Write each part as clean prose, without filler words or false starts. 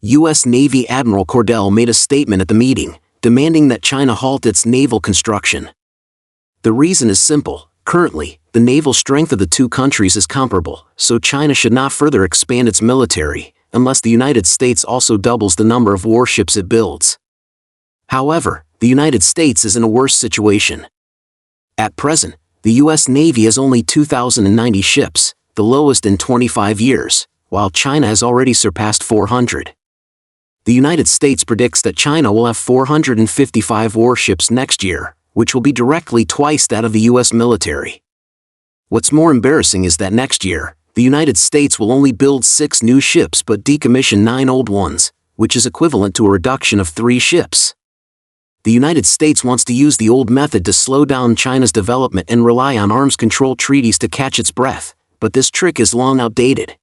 U.S. Navy Admiral Cordell made a statement at the meeting, demanding that China halt its naval construction. The reason is simple. Currently, the naval strength of the two countries is comparable, so China should not further expand its military, unless the United States also doubles the number of warships it builds. However, the United States is in a worse situation. At present, the U.S. Navy has only 2,090 ships, the lowest in 25 years, while China has already surpassed 400. The United States predicts that China will have 455 warships next year, which will be directly twice that of the U.S. military. What's more embarrassing is that next year, the United States will only build 6 new ships but decommission 9 old ones, which is equivalent to a reduction of 3 ships. The United States wants to use the old method to slow down China's development and rely on arms control treaties to catch its breath, but this trick is long outdated.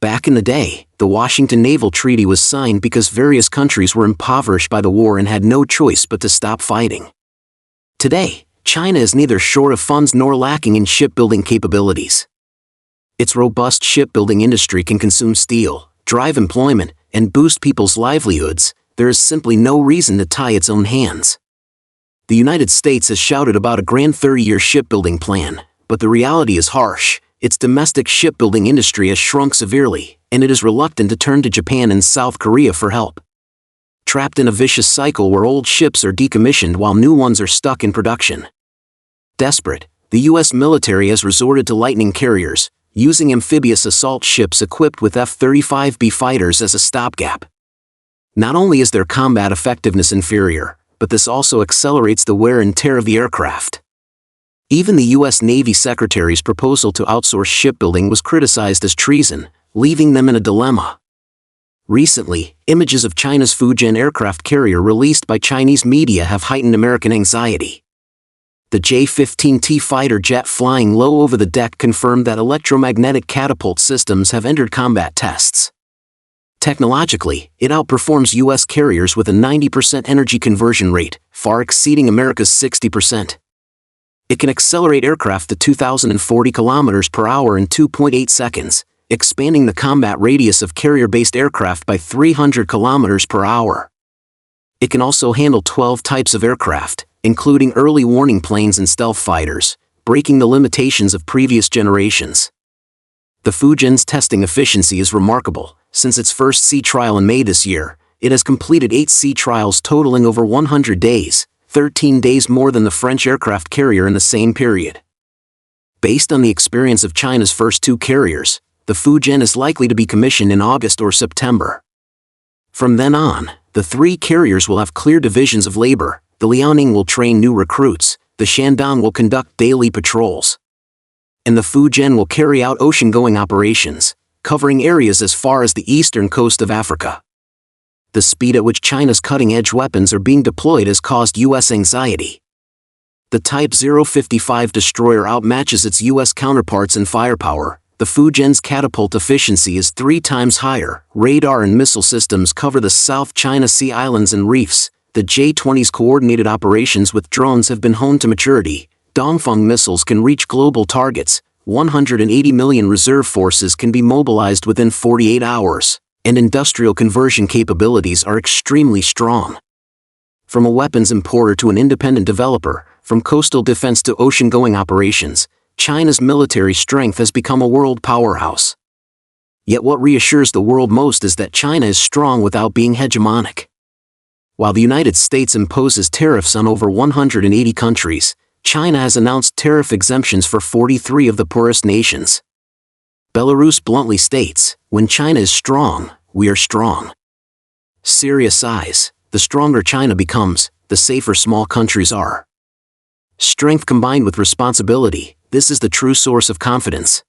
Back in the day, the Washington Naval Treaty was signed because various countries were impoverished by the war and had no choice but to stop fighting. Today, China is neither short of funds nor lacking in shipbuilding capabilities. Its robust shipbuilding industry can consume steel, drive employment, and boost people's livelihoods. There is simply no reason to tie its own hands. The United States has shouted about a grand 30-year shipbuilding plan, but the reality is harsh. Its domestic shipbuilding industry has shrunk severely, and it is reluctant to turn to Japan and South Korea for help. Trapped in a vicious cycle where old ships are decommissioned while new ones are stuck in production. Desperate, the U.S. military has resorted to Lightning carriers, using amphibious assault ships equipped with F-35B fighters as a stopgap. Not only is their combat effectiveness inferior, but this also accelerates the wear and tear of the aircraft. Even the U.S. Navy Secretary's proposal to outsource shipbuilding was criticized as treason, leaving them in a dilemma. Recently, images of China's Fujian aircraft carrier released by Chinese media have heightened American anxiety. The J-15T fighter jet flying low over the deck confirmed that electromagnetic catapult systems have entered combat tests. Technologically, it outperforms U.S. carriers with a 90% energy conversion rate, far exceeding America's 60%. It can accelerate aircraft to 2,040 km per hour in 2.8 seconds, expanding the combat radius of carrier-based aircraft by 300 km per hour. It can also handle 12 types of aircraft, including early warning planes and stealth fighters, breaking the limitations of previous generations. The Fujian's testing efficiency is remarkable. Since its first sea trial in May this year, it has completed 8 sea trials totaling over 100 days, 13 days more than the French aircraft carrier in the same period. Based on the experience of China's first 2 carriers, the Fujian is likely to be commissioned in August or September. From then on, the 3 carriers will have clear divisions of labor. The Liaoning will train new recruits, the Shandong will conduct daily patrols, and the Fujian will carry out ocean-going operations, covering areas as far as the eastern coast of Africa. The speed at which China's cutting-edge weapons are being deployed has caused U.S. anxiety. The Type 055 destroyer outmatches its U.S. counterparts in firepower. The Fujian's catapult efficiency is 3 times higher. Radar and missile systems cover the South China Sea islands and reefs. The J-20's coordinated operations with drones have been honed to maturity. Dongfeng missiles can reach global targets. 180 million reserve forces can be mobilized within 48 hours, and industrial conversion capabilities are extremely strong. From a weapons importer to an independent developer, from coastal defense to ocean-going operations, China's military strength has become a world powerhouse. Yet what reassures the world most is that China is strong without being hegemonic. While the United States imposes tariffs on over 180 countries, China has announced tariff exemptions for 43 of the poorest nations. Belarus bluntly states, "When China is strong, we are strong." Serious size, the stronger China becomes, the safer small countries are. Strength combined with responsibility, this is the true source of confidence.